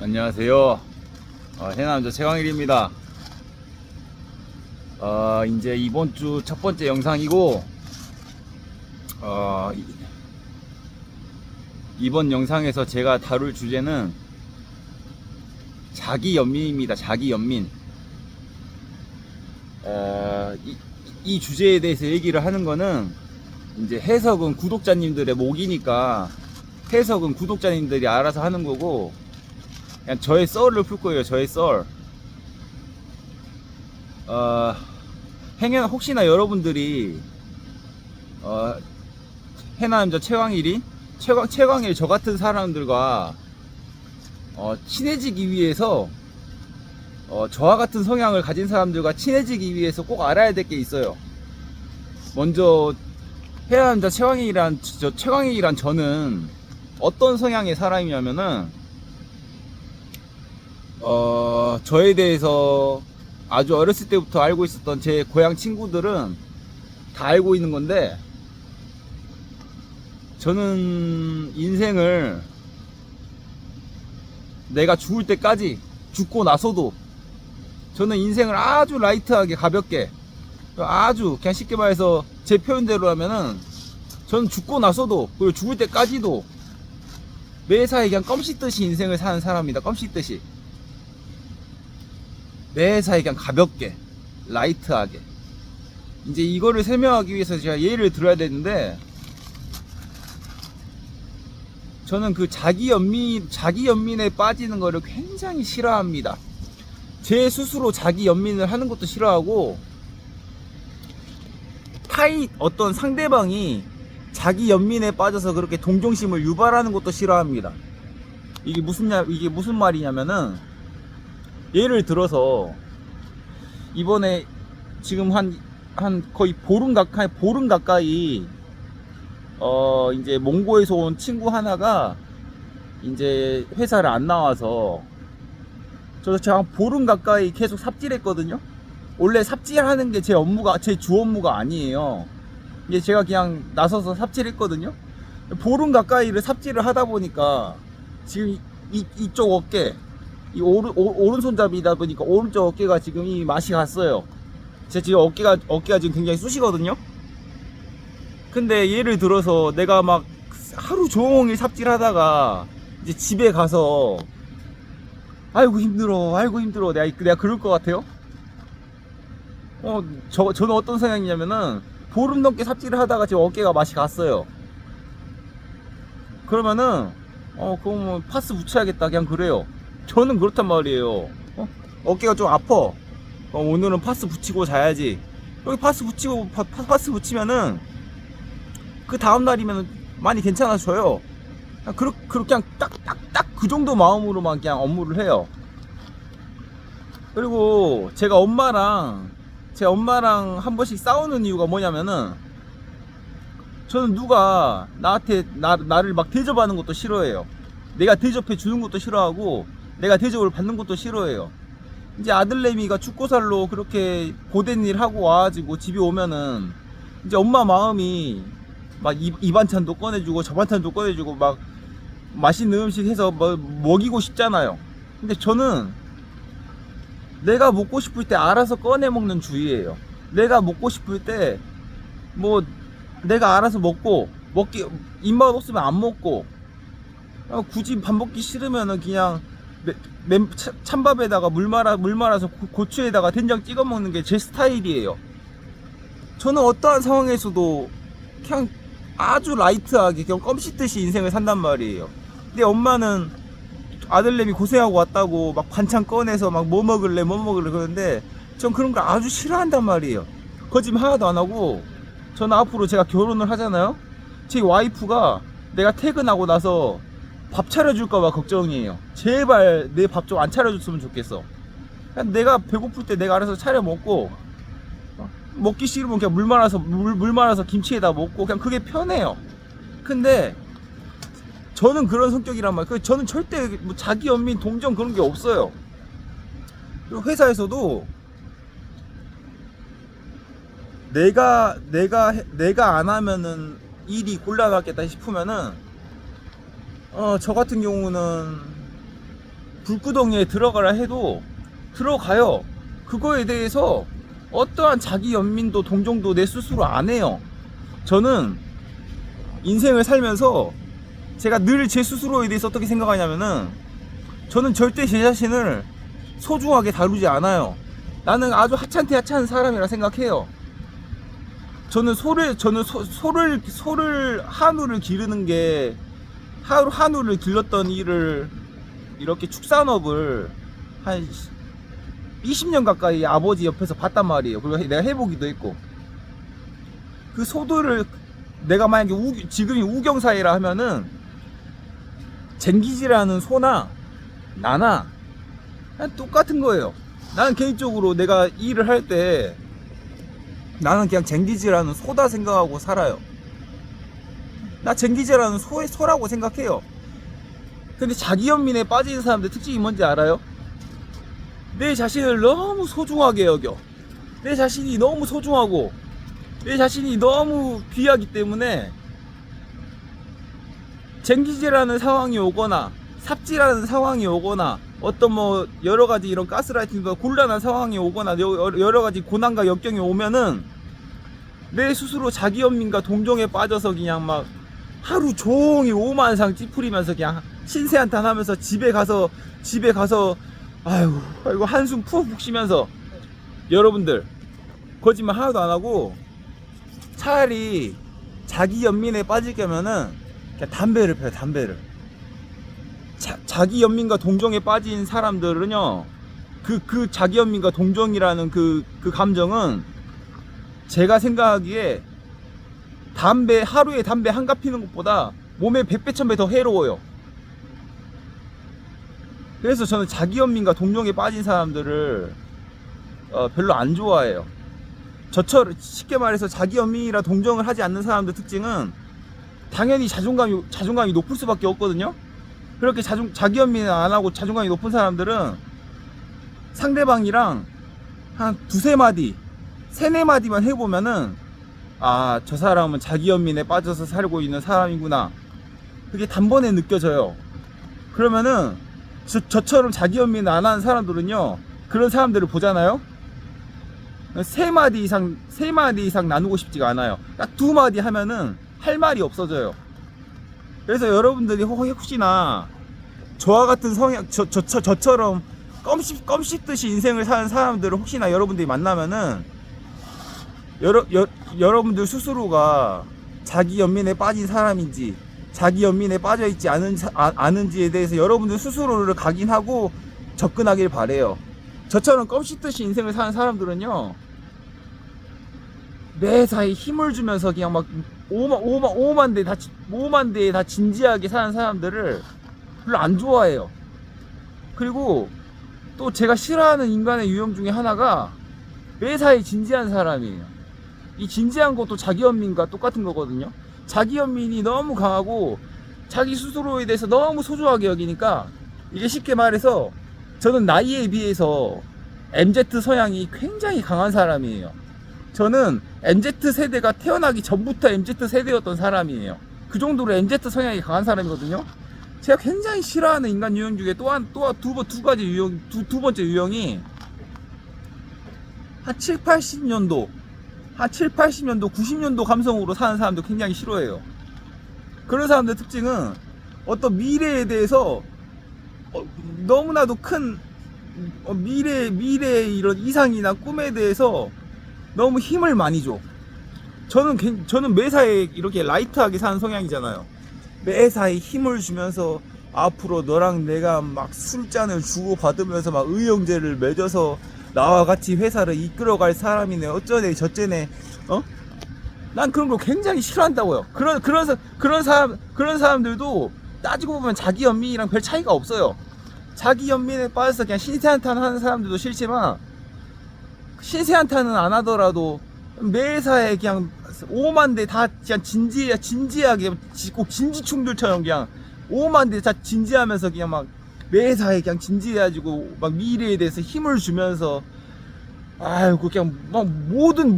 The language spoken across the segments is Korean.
안녕하세요. 해남자 최광일입니다. 이제 이번 주 첫 번째 영상이고, 이번 영상에서 제가 다룰 주제는 자기연민입니다. 자기연민. 이 주제에 대해서 얘기를 하는 거는 이제 해석은 구독자님들의 몫이니까 해석은 구독자님들이 알아서 하는 거고, 그냥 저의 썰을 풀 거예요. 저의 썰. 혹시나 여러분들이 해남자 최광일 저 같은 사람들과 친해지기 위해서, 저와 같은 성향을 가진 사람들과 친해지기 위해서 꼭 알아야 될 게 있어요. 먼저 해남자 최광일이란 저는 어떤 성향의 사람이냐면은, 저에 대해서 아주 어렸을 때부터 알고 있었던 제 고향 친구들은 다 알고 있는 건데, 저는 인생을 내가 죽을 때까지, 죽고 나서도 저는 인생을 아주 라이트하게, 가볍게, 아주 그냥 쉽게 말해서 제 표현대로 하면은, 저는 죽고 나서도, 그리고 죽을 때까지도 매사에 그냥 껌 씹듯이 인생을 사는 사람입니다. 껌 씹듯이. 매사에 그냥 가볍게, 라이트하게. 이제 이거를 설명하기 위해서 제가 예를 들어야 되는데, 저는 그 자기연민에 빠지는 거를 굉장히 싫어합니다. 제 스스로 자기연민을 하는 것도 싫어하고, 어떤 상대방이 자기연민에 빠져서 그렇게 동정심을 유발하는 것도 싫어합니다. 이게 무슨 말이냐면은, 예를 들어서 이번에 지금 한 거의 보름 가까이 이제 몽고에서 온 친구 하나가 이제 회사를 안 나와서, 제가 한 보름 가까이 계속 삽질했거든요. 원래 삽질하는 게 제 주 업무가 아니에요. 이게 제가 그냥 나서서 삽질했거든요. 보름 가까이를 삽질을 하다 보니까 지금 이쪽 어깨, 이 오른손잡이다 보니까 오른쪽 어깨가 지금 이 맛이 갔어요. 제가 지금 어깨가 지금 굉장히 쑤시거든요. 근데 예를 들어서 내가 막 하루 종일 삽질하다가 이제 집에 가서 아이고 힘들어 내가 그럴 것 같아요? 저는 어떤 성향이냐면은, 보름 넘게 삽질을 하다가 지금 어깨가 맛이 갔어요. 그러면은 그럼 뭐 파스 붙여야겠다, 그냥 그래요. 저는 그렇단 말이에요. 어깨가 좀 아파. 오늘은 파스 붙이고 자야지. 여기 파스 붙이면은 그 다음 날이면 많이 괜찮아져요. 그냥 딱 그 정도 마음으로만 그냥 업무를 해요. 그리고 제가 엄마랑 한 번씩 싸우는 이유가 뭐냐면은, 저는 누가 나를 막 대접하는 것도 싫어해요. 내가 대접해 주는 것도 싫어하고, 내가 대접을 받는 것도 싫어해요. 이제 아들내미가 죽고살로 그렇게 고된 일 하고 와가지고 집에 오면은, 이제 엄마 마음이 막 이 반찬도 꺼내주고 저 반찬도 꺼내주고 막 맛있는 음식 해서 먹이고 싶잖아요. 근데 저는 내가 먹고 싶을 때 알아서 꺼내 먹는 주의예요. 내가 먹고 싶을 때 뭐 내가 알아서 입맛 없으면 안 먹고, 굳이 밥 먹기 싫으면은 그냥 찬밥에다가 물 말아서 고추에다가 된장 찍어 먹는 게 제 스타일이에요. 저는 어떠한 상황에서도 그냥 아주 라이트하게 그냥 껌 씹듯이 인생을 산단 말이에요. 근데 엄마는 아들내미 고생하고 왔다고 막 반찬 꺼내서 막 뭐 먹을래 그러는데, 전 그런 걸 아주 싫어한단 말이에요. 거짓말 하나도 안 하고, 저는 앞으로 제가 결혼을 하잖아요. 제 와이프가 내가 퇴근하고 나서 밥 차려줄까봐 걱정이에요. 제발 내 밥 좀 안 차려줬으면 좋겠어. 그냥 내가 배고플 때 내가 알아서 차려 먹고, 먹기 싫으면 그냥 물 말아서 김치에다 먹고, 그냥 그게 편해요. 근데 저는 그런 성격이란 말이에요. 저는 절대 뭐 자기연민, 동정 그런 게 없어요. 그리고 회사에서도 내가 안 하면은 일이 곤란하겠다 싶으면은, 저 같은 경우는 불구덩이에 들어가라 해도 들어가요. 그거에 대해서 어떠한 자기 연민도 동정도 내 스스로 안 해요. 저는 인생을 살면서 제가 늘 제 스스로에 대해서 어떻게 생각하냐면은, 저는 절대 제 자신을 소중하게 다루지 않아요. 나는 아주 하찮대 하찮은 사람이라 생각해요. 저는 한우를 기르는 게, 한우를 길렀던 일을, 이렇게 축산업을 한 20년 가까이 아버지 옆에서 봤단 말이에요. 그리고 내가 해보기도 했고, 그 소들을 내가 만약에 지금이 우경사이라 하면은 쟁기지라는 소나 나나 그냥 똑같은 거예요. 나는 개인적으로 내가 일을 할 때 나는 그냥 쟁기지라는 소다 생각하고 살아요. 나 쟁기지라는 소라고 생각해요. 근데 자기 연민에 빠지는 사람들 특징이 뭔지 알아요? 내 자신을 너무 소중하게 여겨. 내 자신이 너무 소중하고 내 자신이 너무 귀하기 때문에 쟁기지라는 상황이 오거나 삽질하는 상황이 오거나 어떤 뭐 여러가지 이런 가스라이팅과 곤란한 상황이 오거나 여러가지 고난과 역경이 오면은 내 스스로 자기 연민과 동정에 빠져서 그냥 막 하루 종일 오만상 찌푸리면서 그냥 신세한탄 하면서 집에 가서 아이고 한숨 푹푹 쉬면서, 여러분들 거짓말 하나도 안 하고 차라리 자기 연민에 빠질 거면은 그냥 담배를 펴요. 담배를. 자기 연민과 동정에 빠진 사람들은요, 그 자기 연민과 동정이라는 그 감정은 제가 생각하기에 하루에 담배 한 갑 피는 것보다 몸에 100배 1000배 더 해로워요. 그래서 저는 자기 연민과 동정에 빠진 사람들을 별로 안 좋아해요. 저처럼 쉽게 말해서 자기 연민이라 동정을 하지 않는 사람들 특징은 당연히 자존감이 높을 수밖에 없거든요. 그렇게 자기 연민을 안 하고 자존감이 높은 사람들은 상대방이랑 한 두세 마디, 세네 마디만 해보면은 아, 저 사람은 자기 연민에 빠져서 살고 있는 사람이구나, 그게 단번에 느껴져요. 그러면은 저처럼 자기 연민을 안 하는 사람들은요, 그런 사람들을 보잖아요. 세 마디 이상 나누고 싶지가 않아요. 딱 두 마디 하면은 할 말이 없어져요. 그래서 여러분들이 혹시나 저와 같은 성향, 저처럼 껌씹듯이 인생을 사는 사람들을 혹시나 여러분들이 만나면은 여러분들 스스로가 자기 연민에 빠진 사람인지 자기 연민에 빠져있지 않은지에 대해서 여러분들 스스로를 각인하고 접근하길 바래요. 저처럼 껌씹듯이 인생을 사는 사람들은요, 매사에 힘을 주면서 그냥 막 5만 대에 다 진지하게 사는 사람들을 별로 안 좋아해요. 그리고 또 제가 싫어하는 인간의 유형 중에 하나가 매사에 진지한 사람이에요. 이 진지한 것도 자기 연민과 똑같은 거거든요. 자기 연민이 너무 강하고 자기 스스로에 대해서 너무 소중하게 여기니까, 이게 쉽게 말해서 저는 나이에 비해서 MZ 성향이 굉장히 강한 사람이에요. 저는 MZ 세대가 태어나기 전부터 MZ 세대였던 사람이에요. 그 정도로 MZ 성향이 강한 사람이거든요. 제가 굉장히 싫어하는 인간 유형 중에 두 번째 유형이 한 80년도 90년도 감성으로 사는 사람도 굉장히 싫어해요. 그런 사람들 특징은 어떤 미래에 대해서 너무나도 큰 미래의 이런 이상이나 꿈에 대해서 너무 힘을 많이 줘. 저는 매사에 이렇게 라이트하게 사는 성향이잖아요. 매사에 힘을 주면서 앞으로 너랑 내가 막 술잔을 주고 받으면서 막 의형제를 맺어서 나와 같이 회사를 이끌어갈 사람이네, 어쩌네 저쩌네. 난 그런 걸 굉장히 싫어한다고요. 그런 사람들도 따지고 보면 자기 연민이랑 별 차이가 없어요. 자기 연민에 빠져서 그냥 신세한탄 하는 사람들도 싫지만, 신세한탄은 안 하더라도 매사에 그냥 5만 대 다 그냥 진지하게 꼭 진지충들처럼 그냥 5만 대 다 진지하면서 그냥 막 매사에 그냥 진지해가지고 막 미래에 대해서 힘을 주면서 아이고 그냥 막 모든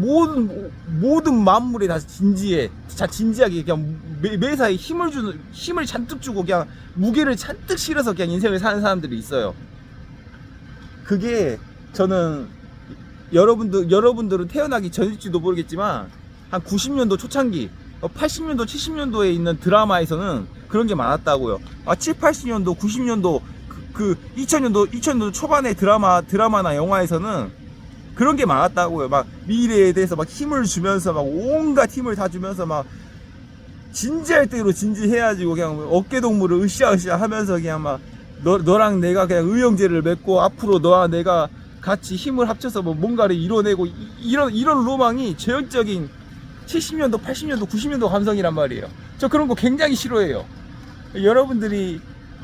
만물에 다 진지해. 자 진지하게 그냥 매사에 힘을 잔뜩 주고 그냥 무게를 잔뜩 실어서 그냥 인생을 사는 사람들이 있어요. 그게 저는 여러분들은 태어나기 전일지도 모르겠지만 한 90년도 초창기 80년도 70년도에 있는 드라마에서는 그런 게 많았다고요. 7, 80년도 90년도 2000년도 초반의 드라마나 영화에서는 그런 게 많았다고요. 막 미래에 대해서 막 힘을 주면서 막 온갖 힘을 다 주면서 막 진지할 대로 진지해가지고 그냥 어깨동무를 으쌰으쌰 하면서 그냥 막 너랑 내가 그냥 의형제를 맺고 앞으로 너와 내가 같이 힘을 합쳐서 뭐 뭔가를 이뤄내고 이런 로망이 제형적인 70년도, 80년도, 90년도 감성이란 말이에요. 저 그런 거 굉장히 싫어해요. 여러분들이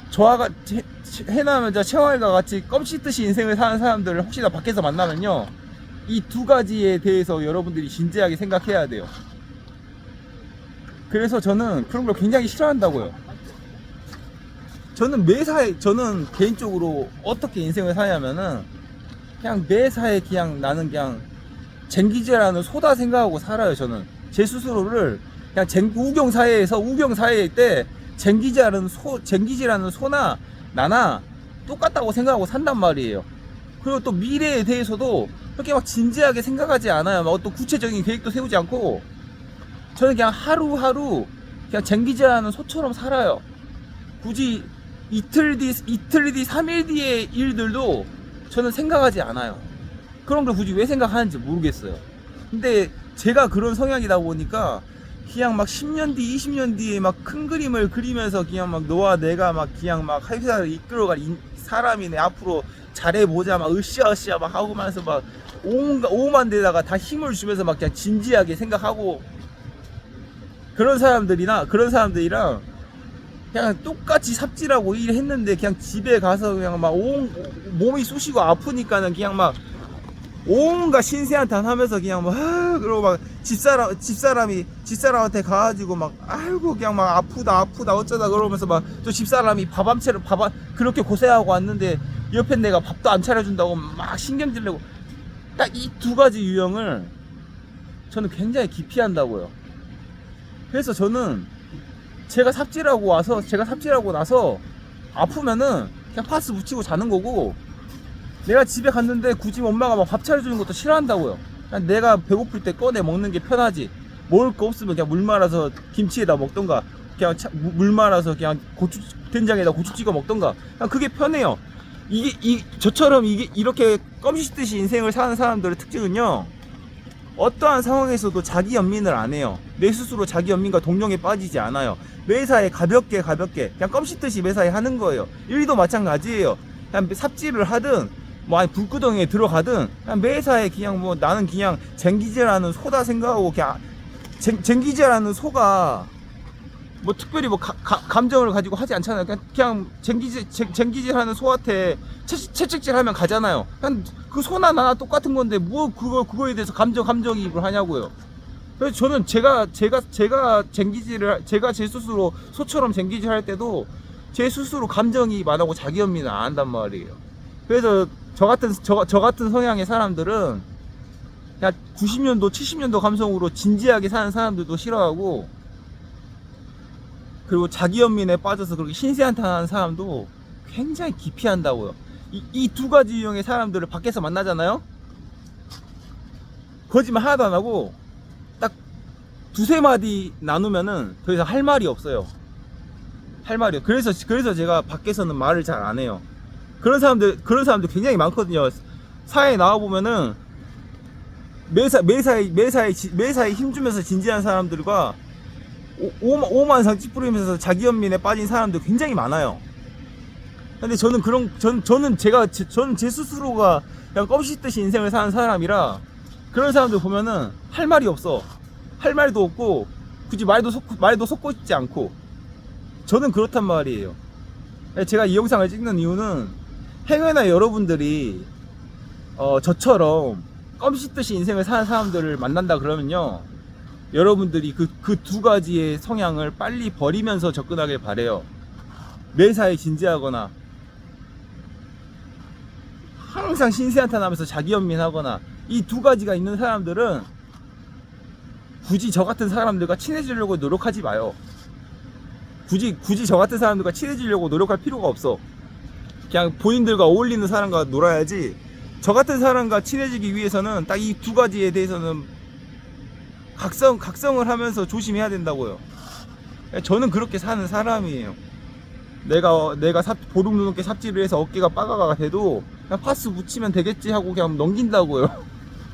저와 해나면자 채화일과 같이 껌씹듯이 인생을 사는 사람들을 혹시나 밖에서 만나면요, 이 두 가지에 대해서 여러분들이 진지하게 생각해야 돼요. 그래서 저는 그런 걸 굉장히 싫어한다고요. 저는 개인적으로 어떻게 인생을 사냐면은 그냥 매사에 그냥 나는 그냥 쟁기제라는 소다 생각하고 살아요. 저는 제 스스로를 그냥 우경사회일 때 쟁기제라는 소나 나나 똑같다고 생각하고 산단 말이에요. 그리고 또 미래에 대해서도 그렇게 막 진지하게 생각하지 않아요. 막 또 구체적인 계획도 세우지 않고 저는 그냥 하루하루 그냥 쟁기제라는 소처럼 살아요. 굳이 이틀 뒤, 3일 뒤의 일들도 저는 생각하지 않아요. 그런 걸 굳이 왜 생각하는지 모르겠어요. 근데 제가 그런 성향이다 보니까 그냥 막 10년 뒤, 20년 뒤에 막 큰 그림을 그리면서 그냥 막 너와 내가 막 그냥 막 회사를 이끌어갈 사람이네, 앞으로 잘해보자 막 으쌰으쌰 막 하고면서 막 오만 데다가 다 힘을 주면서 막 그냥 진지하게 생각하고 그런 사람들이랑 그냥 똑같이 삽질하고 일했는데 그냥 집에 가서 그냥 막 몸이 쑤시고 아프니까는 그냥 막 온갖 신세한탄 하면서 그냥 막 그러고 막 집사람한테 가가지고 막 아이고 그냥 막 아프다 어쩌다 그러면서 막 또 집사람이 그렇게 고생하고 왔는데 옆에 내가 밥도 안 차려준다고 막 신경질 내고, 딱 이 두 가지 유형을 저는 굉장히 기피한다고요. 그래서 저는 제가 삽질하고 나서 아프면은 그냥 파스 붙이고 자는 거고, 내가 집에 갔는데 굳이 엄마가 막 밥 차려주는 것도 싫어한다고요. 그냥 내가 배고플 때 꺼내 먹는 게 편하지. 먹을 거 없으면 그냥 물 말아서 김치에다 먹던가, 그냥 물 말아서 그냥 된장에다 고추 찍어 먹던가, 그냥 그게 편해요. 저처럼 이렇게 껌씹듯이 인생을 사는 사람들의 특징은요, 어떠한 상황에서도 자기 연민을 안 해요. 내 스스로 자기 연민과 동령에 빠지지 않아요. 매사에 가볍게 그냥 껌씹듯이 매사에 하는 거예요. 일도 마찬가지예요. 그냥 삽질을 하든 뭐 아니 불구덩이에 들어가든 그냥 매사에 그냥 뭐 나는 그냥 쟁기제라는 소다 생각하고 그냥 쟁기제라는 소가 뭐 특별히 뭐 감정을 가지고 하지 않잖아요. 그냥 쟁기제라는 소한테 채찍질하면 가잖아요. 그냥 그 소나 나나 똑같은 건데 뭐 그거에 대해서 감정이입을 하냐고요. 그래서 저는 제가 제 스스로 소처럼 쟁기질 할 때도 제 스스로 감정이입 안 하고 자기 연민을 안 한단 말이에요. 그래서 저 같은 성향의 사람들은 그냥 90년도 70년도 감성으로 진지하게 사는 사람들도 싫어하고, 그리고 자기 연민에 빠져서 그렇게 신세한탄하는 사람도 굉장히 기피한다고요. 이 두 가지 유형의 사람들을 밖에서 만나잖아요. 거짓말 하나도 안 하고 딱 두세 마디 나누면은 더 이상 할 말이 없어요. 그래서 제가 밖에서는 말을 잘 안 해요. 그런 사람들 굉장히 많거든요. 사회에 나와 보면은 매사에 힘주면서 진지한 사람들과 오만상 찌푸리면서 자기 연민에 빠진 사람들 굉장히 많아요. 근데 저는 제 스스로가 그냥 껌씹듯이 인생을 사는 사람이라, 그런 사람들 보면은 할 말이 없어. 할 말도 없고 굳이 말도 섞고 있지 않고, 저는 그렇단 말이에요. 제가 이 영상을 찍는 이유는 행여나 여러분들이 저처럼 껌씹듯이 인생을 사는 사람들을 만난다 그러면요, 여러분들이 그 두 가지의 성향을 빨리 버리면서 접근하길 바래요. 매사에 진지하거나 항상 신세한탄하면서 자기 연민하거나 이 두 가지가 있는 사람들은 굳이 저 같은 사람들과 친해지려고 노력하지 마요. 굳이 저 같은 사람들과 친해지려고 노력할 필요가 없어. 그냥 본인들과 어울리는 사람과 놀아야지. 저 같은 사람과 친해지기 위해서는 딱 이 두 가지에 대해서는 각성을 하면서 조심해야 된다고요. 저는 그렇게 사는 사람이에요. 내가 보름 넘게 삽질을 해서 어깨가 빠가가 돼도 그냥 파스 붙이면 되겠지 하고 그냥 넘긴다고요.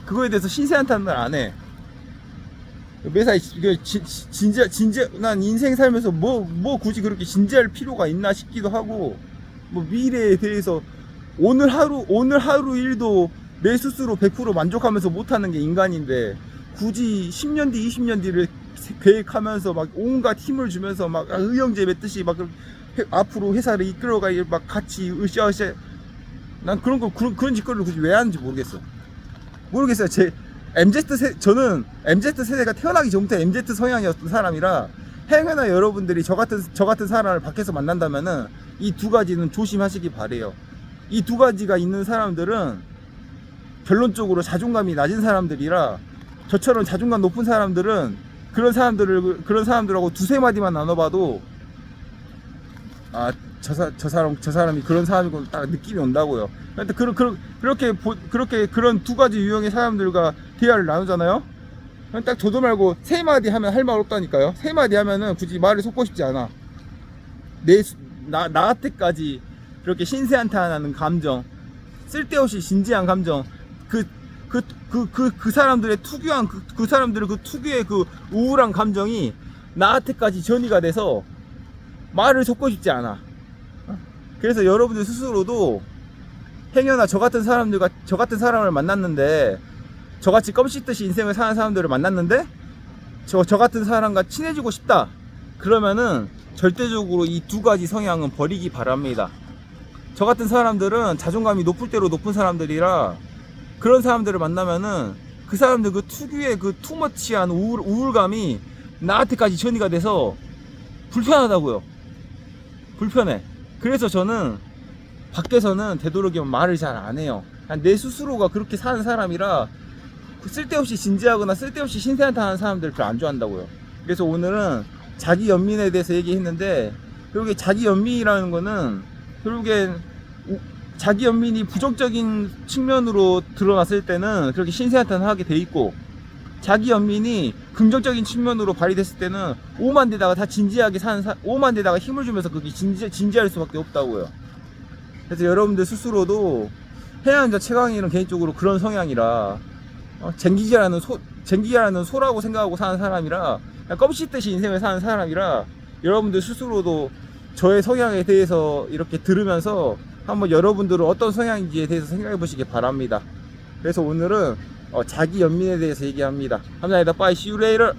그거에 대해서 신세한탄을 안 해. 매사 난 인생 살면서 뭐 굳이 그렇게 진지할 필요가 있나 싶기도 하고, 뭐 미래에 대해서 오늘 하루 일도 내 스스로 100% 만족하면서 못하는 게 인간인데, 굳이 10년 뒤 20년 뒤를 계획하면서 막 온갖 힘을 주면서 막 의형제 맺듯이 막 앞으로 회사를 이끌어가 막 같이 으쌰으쌰. 난 그런 짓거리를 굳이 왜 하는지 모르겠어요. 저는 MZ 세대가 태어나기 전부터 MZ 성향이었던 사람이라, 행여나 여러분들이 저 같은 사람을 밖에서 만난다면은 이 두 가지는 조심하시기 바래요. 이 두 가지가 있는 사람들은 결론적으로 자존감이 낮은 사람들이라, 저처럼 자존감 높은 사람들은 그런 사람들하고 두세 마디만 나눠봐도 저 사람이 그런 사람이고 딱 느낌이 온다고요. 그렇게 그런 두 가지 유형의 사람들과 대화를 나누잖아요. 딱 저도 말고 세 마디 하면 할 말 없다니까요. 세 마디 하면은 굳이 말을 섞고 싶지 않아. 나한테까지 그렇게 신세한탄하는 감정, 쓸데없이 진지한 감정, 그 사람들의 특유한 그 사람들의 그 특유의 그 우울한 감정이 나한테까지 전이가 돼서 말을 섞고 싶지 않아. 그래서 여러분들 스스로도 행여나 저 같은 사람을 만났는데, 저같이 껌 씹듯이 인생을 사는 사람들을 만났는데 저 같은 사람과 친해지고 싶다 그러면은 절대적으로 이 두 가지 성향은 버리기 바랍니다. 저 같은 사람들은 자존감이 높을 대로 높은 사람들이라, 그런 사람들을 만나면은 그 사람들 그 특유의 그 투머치한 우울감이 나한테까지 전이가 돼서 불편하다고요. 불편해. 그래서 저는 밖에서는 되도록이면 말을 잘 안 해요. 내 스스로가 그렇게 사는 사람이라 쓸데없이 진지하거나 쓸데없이 신세한탄하는 사람들 별로 안 좋아한다고요. 그래서 오늘은 자기 연민에 대해서 얘기했는데, 결국에 자기 연민이라는 거는 결국엔 자기 연민이 부정적인 측면으로 드러났을 때는 그렇게 신세한탄하게 돼 있고, 자기 연민이 긍정적인 측면으로 발휘됐을 때는 오만 데다가 다 진지하게 오만 데다가 힘을 주면서 그게 진지할 수밖에 없다고요. 그래서 여러분들 스스로도 해양자 최강희는 개인적으로 그런 성향이라, 쟁기자라는 소라고 생각하고 사는 사람이라, 껌 씹듯이 인생을 사는 사람이라, 여러분들 스스로도 저의 성향에 대해서 이렇게 들으면서 한번 여러분들은 어떤 성향인지에 대해서 생각해 보시기 바랍니다. 그래서 오늘은 자기 연민에 대해서 얘기합니다. 감사합니다. Bye. See you later.